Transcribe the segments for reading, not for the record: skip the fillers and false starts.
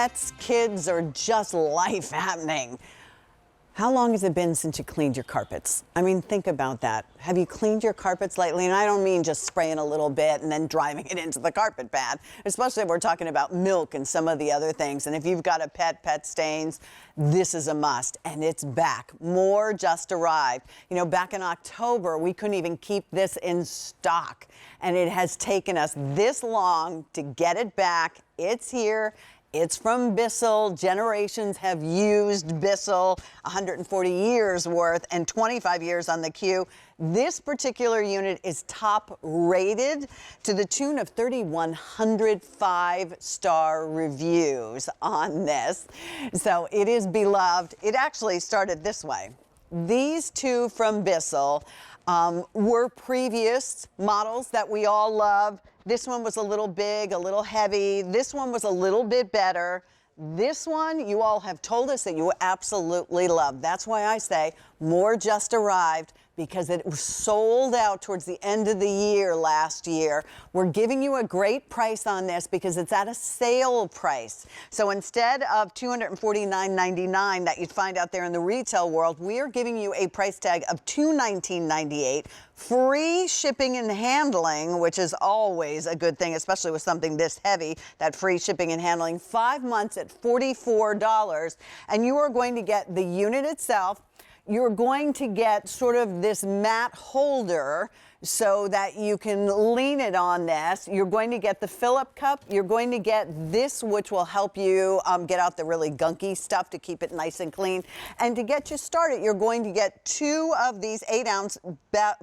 pets, kids, or just life happening. How long has it been since you cleaned your carpets? I mean, think about that. Have you cleaned your carpets lately? And I don't mean just spraying a little bit and then driving it into the carpet pad, especially if we're talking about milk and some of the other things. And if you've got a pet stains, this is a must. And it's back. More just arrived. You know, back in October, we couldn't even keep this in stock. And it has taken us this long to get it back. It's here. It's from Bissell. Generations have used Bissell, 140 years worth and 25 years on the Q. This particular unit is top rated to the tune of 3,100 5-star reviews on this. So it is beloved. It actually started this way. These two from Bissell were previous models that we all love. This one was a little big, a little heavy. This one was a little bit better. This one, you all have told us that you absolutely love. That's why I say more just arrived, because it was sold out towards the end of the year last year. We're giving you a great price on this because it's at a sale price. So instead of $249.99 that you'd find out there in the retail world, we are giving you a price tag of $219.98. Free shipping and handling, which is always a good thing, especially with something this heavy, that free shipping and handling. 5 months at $44. And you are going to get the unit itself. You're going to get sort of this mat holder so that you can lean it on this. You're going to get the fill-up cup. You're going to get this, which will help you get out the really gunky stuff to keep it nice and clean. And to get you started, you're going to get 2 of these 8-ounce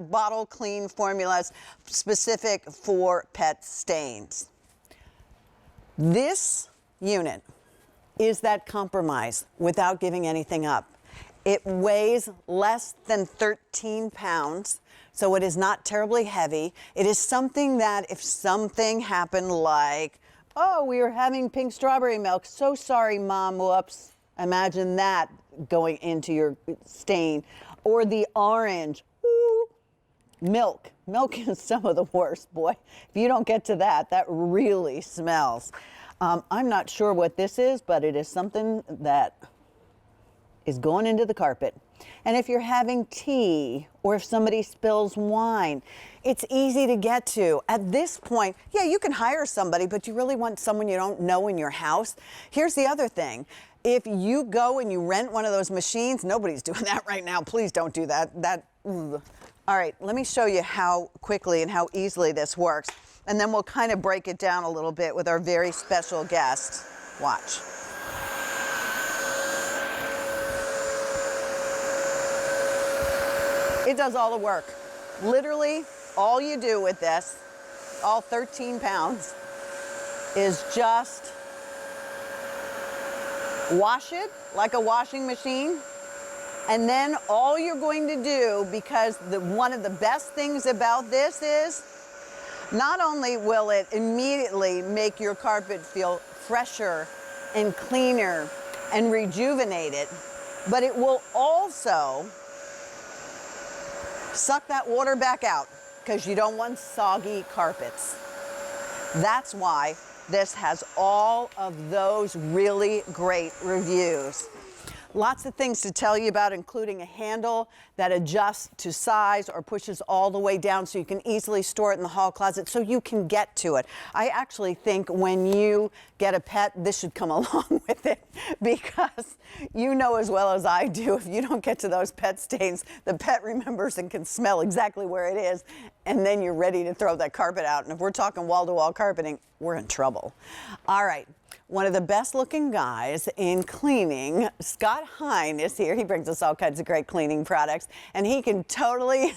bottle clean formulas specific for pet stains. This unit is that compromise without giving anything up. It weighs less than 13 pounds, so it is not terribly heavy. It is something that if something happened like, oh, we were having pink strawberry milk, so sorry, Mom, whoops. Imagine that going into your stain. Or the orange, ooh, milk. Milk is some of the worst, boy. If you don't get to that, that really smells. I'm not sure what this is, but it is something that is going into the carpet. And if you're having tea or if somebody spills wine, it's easy to get to. At this point, yeah, you can hire somebody, but you really want someone you don't know in your house. Here's the other thing. If you go and you rent one of those machines, nobody's doing that right now. Please don't do that. All right, let me show you how quickly and how easily this works. And then we'll kind of break it down a little bit with our very special guest. Watch. It does all the work. Literally, all you do with this, all 13 pounds, is just wash it like a washing machine. And then all you're going to do, because one of the best things about this is, not only will it immediately make your carpet feel fresher and cleaner and rejuvenated, but it will also suck that water back out, because you don't want soggy carpets. That's why this has all of those really great reviews. Lots of things to tell you about, including a handle that adjusts to size or pushes all the way down so you can easily store it in the hall closet so you can get to it. I actually think when you get a pet, this should come along with it, because you know as well as I do, if you don't get to those pet stains, the pet remembers and can smell exactly where it is, and then you're ready to throw that carpet out. And if we're talking wall-to-wall carpeting, we're in trouble. All right. One of the best looking guys in cleaning, Scott Hine, is here. He brings us all kinds of great cleaning products, and he can totally,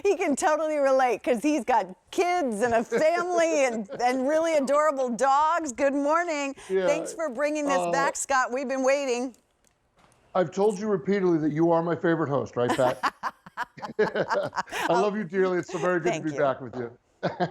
relate, because he's got kids and a family and really adorable dogs. Good morning. Yeah. Thanks for bringing this back, Scott. We've been waiting. I've told you repeatedly that you are my favorite host, right, Pat? I love you dearly. It's so very good to be back with you.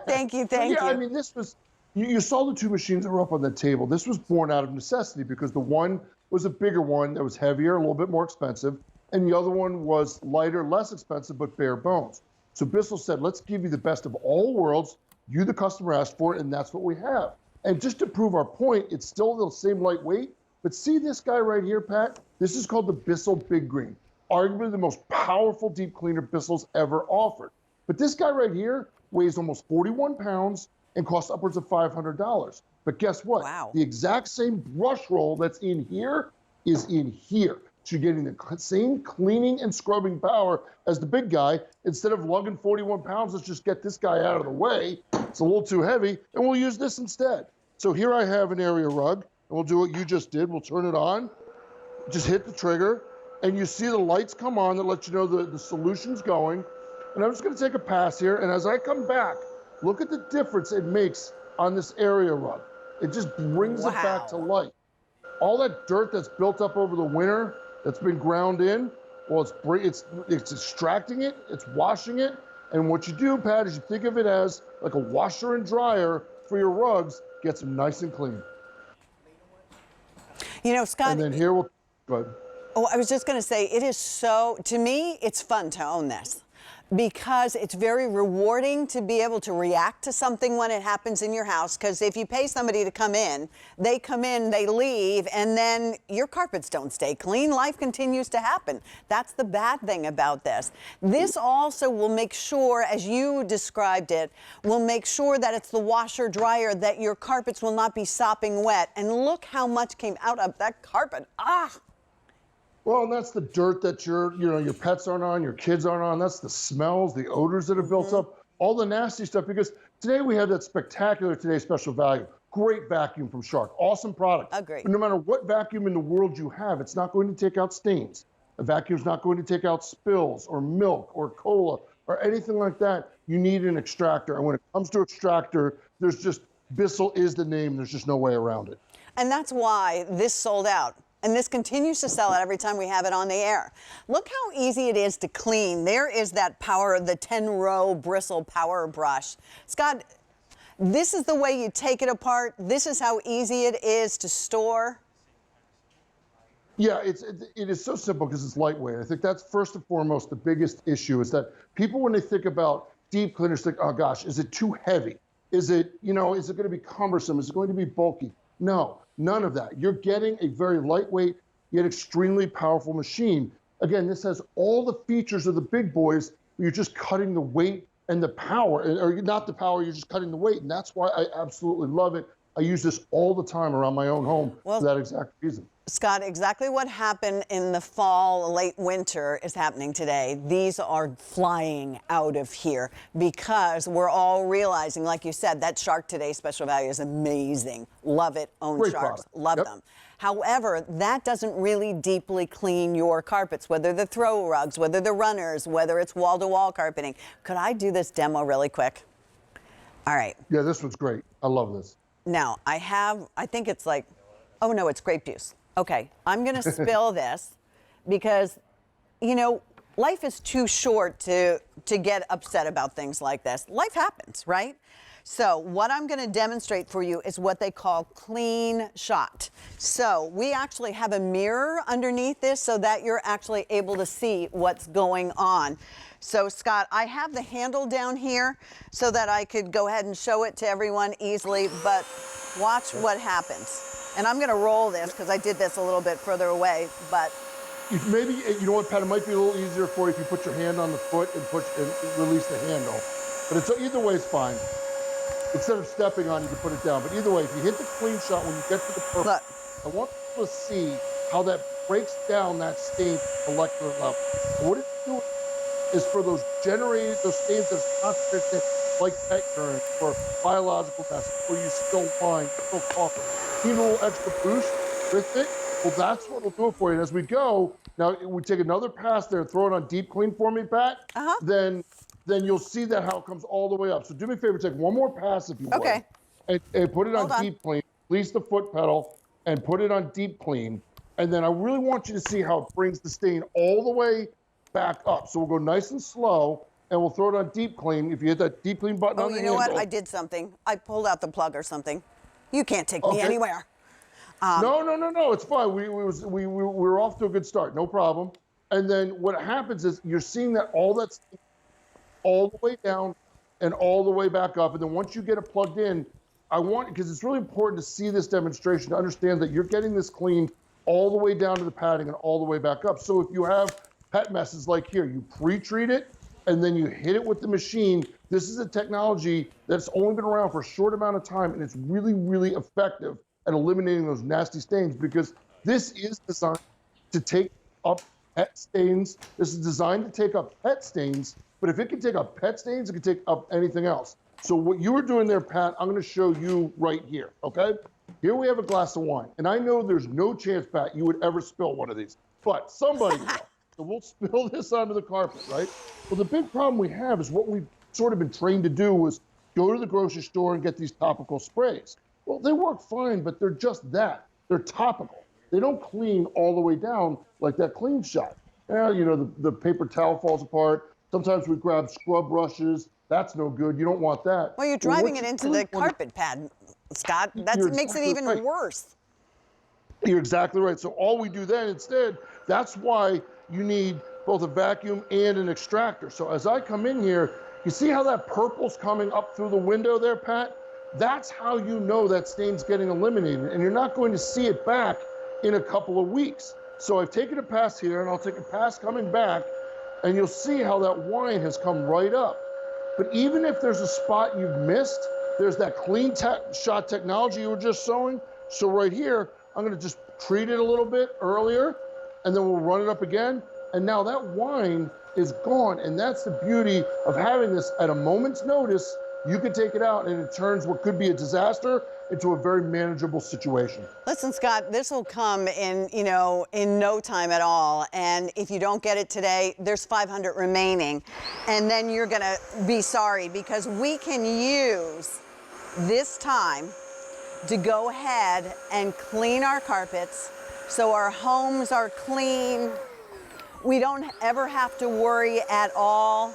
Thank you. Yeah, I mean, this was... You saw the 2 machines that were up on the table. This was born out of necessity, because the one was a bigger one that was heavier, a little bit more expensive, and the other one was lighter, less expensive, but bare bones. So Bissell said, let's give you the best of all worlds. You, the customer, asked for it, and that's what we have. And just to prove our point, it's still the same lightweight. But see this guy right here, Pat? This is called the Bissell Big Green, arguably the most powerful deep cleaner Bissell's ever offered. But this guy right here weighs almost 41 pounds and costs upwards of $500. But guess what? Wow. The exact same brush roll that's in here is in here. So you're getting the same cleaning and scrubbing power as the big guy. Instead of lugging 41 pounds, let's just get this guy out of the way. It's a little too heavy, and we'll use this instead. So here I have an area rug, and we'll do what you just did. We'll turn it on, just hit the trigger, and you see the lights come on that let you know the solution's going. And I'm just gonna take a pass here, and as I come back, look at the difference it makes on this area rug. It just brings it back to life. All that dirt that's built up over the winter, that's been ground in, well, it's extracting it, it's washing it, and what you do, Pat, is you think of it as like a washer and dryer for your rugs, gets them nice and clean. You know, Scott. And then here we'll, go ahead. Oh, I was just going to say, it is so, to me, it's fun to own this because it's very rewarding to be able to react to something when it happens in your house. Because if you pay somebody to come in, they leave, and then your carpets don't stay clean. Life continues to happen. That's the bad thing about this. This also will make sure, as you described it, will make sure that it's the washer dryer, that your carpets will not be sopping wet. And look how much came out of that carpet. Ah! Well, and that's the dirt that your pets aren't on, your kids aren't on. That's the smells, the odors that are built up, all the nasty stuff. Because today we have that spectacular Today Special Value. Great vacuum from Shark. Awesome product. Agreed. But no matter what vacuum in the world you have, it's not going to take out stains. A vacuum's not going to take out spills or milk or cola or anything like that. You need an extractor. And when it comes to extractor, there's just, Bissell is the name. There's just no way around it. And that's why this sold out. And this continues to sell out every time we have it on the air. Look how easy it is to clean. There is that power of the 10-row bristle power brush. Scott, this is the way you take it apart. This is how easy it is to store. Yeah, it is so simple because it's lightweight. I think that's first and foremost the biggest issue is that people, when they think about deep cleaners, think, oh gosh, is it too heavy? Is it going to be cumbersome? Is it going to be bulky? No. None of that. You're getting a very lightweight, yet extremely powerful machine. Again, this has all the features of the big boys. You're just cutting the weight and the power, or not the power, you're just cutting the weight. And that's why I absolutely love it. I use this all the time around my own home for that exact reason. Scott, exactly what happened in the fall, late winter is happening today. These are flying out of here because we're all realizing, like you said, that Shark Today Special Value is amazing. Love it. Own Great Sharks. product. Love them. However, that doesn't really deeply clean your carpets, whether they're throw rugs, whether they're runners, whether it's wall-to-wall carpeting. Could I do this demo really quick? All right. Yeah, this one's great. I love this. Now, I think it's like, oh no, it's grape juice. Okay, I'm gonna spill this because, life is too short to get upset about things like this. Life happens, right? So what I'm gonna demonstrate for you is what they call CleanShot. So we actually have a mirror underneath this so that you're actually able to see what's going on. So Scott, I have the handle down here so that I could go ahead and show it to everyone easily, but watch what happens. And I'm gonna roll this because I did this a little bit further away, but. Maybe, you know what, Pat, it might be a little easier for you if you put your hand on the foot and push and release the handle. But either way is fine. Instead of stepping on, you can put it down. But either way, if you hit the CleanShot when you get to the purple, look. I want people to see how that breaks down that stain molecular level. And what it's doing is for those stains that are concentrated like pet urine or biological mess, where you spill wine, spill coffee, need a little extra boost with it. Well, that's what will do it for you. And as we go, now we take another pass there, throw it on deep clean for me, Pat. Then you'll see that how it comes all the way up. So do me a favor, take one more pass if you would. Okay. And put it on deep clean. Release the foot pedal and put it on deep clean. And then I really want you to see how it brings the stain all the way back up. So we'll go nice and slow, and we'll throw it on deep clean. If you hit that deep clean button on the handle. Oh, you know what? I did something. I pulled out the plug or something. You can't take me anywhere. No. It's fine. We were off to a good start. No problem. And then what happens is you're seeing that all the way down and all the way back up. And then once you get it plugged in, because it's really important to see this demonstration to understand that you're getting this cleaned all the way down to the padding and all the way back up. So if you have pet messes like here, you pre-treat it and then you hit it with the machine. This is a technology that's only been around for a short amount of time, and it's really, really effective at eliminating those nasty stains, because this is designed to take up pet stains. This is designed to take up pet stains, but if it can take up pet stains, it can take up anything else. So what you were doing there, Pat, I'm going to show you right here, okay? Here we have a glass of wine, and I know there's no chance, Pat, you would ever spill one of these, but somebody will. So we'll spill this onto the carpet, right? Well, the big problem we have is what we've sort of been trained to do was go to the grocery store and get these topical sprays. Well, they work fine, but they're just that. They're topical. They don't clean all the way down like that CleanShot. Now, you know, the paper towel falls apart. Sometimes we grab scrub brushes. That's no good. You don't want that. Well, you're driving it into the carpet pad, Scott. That makes it even worse. You're exactly right. So all we do then instead, that's why you need both a vacuum and an extractor. So as I come in here, you see how that purple's coming up through the window there, Pat? That's how you know that stain's getting eliminated, and you're not going to see it back in a couple of weeks. So I've taken a pass here, and I'll take a pass coming back, and you'll see how that wine has come right up. But even if there's a spot you've missed, there's that CleanShot technology you were just showing. So right here, I'm gonna just treat it a little bit earlier, and then we'll run it up again. And now that wine is gone. And that's the beauty of having this at a moment's notice. You can take it out and it turns what could be a disaster into a very manageable situation. Listen, Scott, this will come in, you know, in no time at all. And if you don't get it today, there's 500 remaining. And then you're gonna be sorry, because we can use this time to go ahead and clean our carpets so our homes are clean. We don't ever have to worry at all.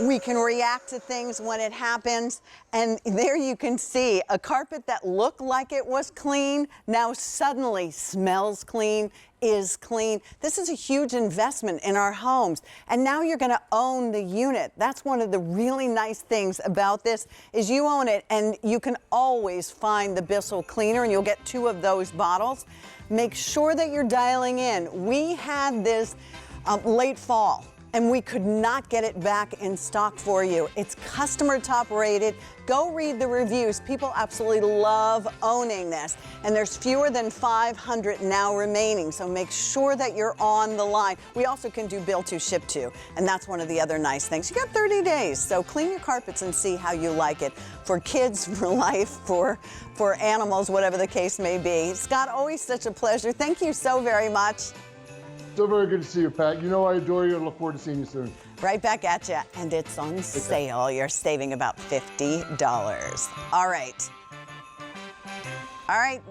We can react to things when it happens. And there you can see a carpet that looked like it was clean now suddenly smells clean, is clean. This is a huge investment in our homes. And now you're going to own the unit. That's one of the really nice things about this is you own it, and you can always find the Bissell cleaner, and you'll get 2 of those bottles. Make sure that you're dialing in. We had this late fall, and we could not get it back in stock for you. It's customer top rated. Go read the reviews. People absolutely love owning this. And there's fewer than 500 now remaining, so make sure that you're on the line. We also can do bill to, ship to, and that's one of the other nice things. You got 30 days, so clean your carpets and see how you like it. For kids, for life, for animals, whatever the case may be. Scott, always such a pleasure. Thank you so very much. So very good to see you, Pat. You know I adore you and look forward to seeing you soon. Right back at you, and it's on sale. You're saving about $50. All right. All right,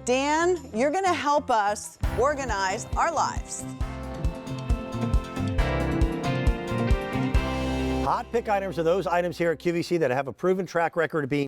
Dan, you're going to help us organize our lives. Hot pick items are those items here at QVC that have a proven track record of being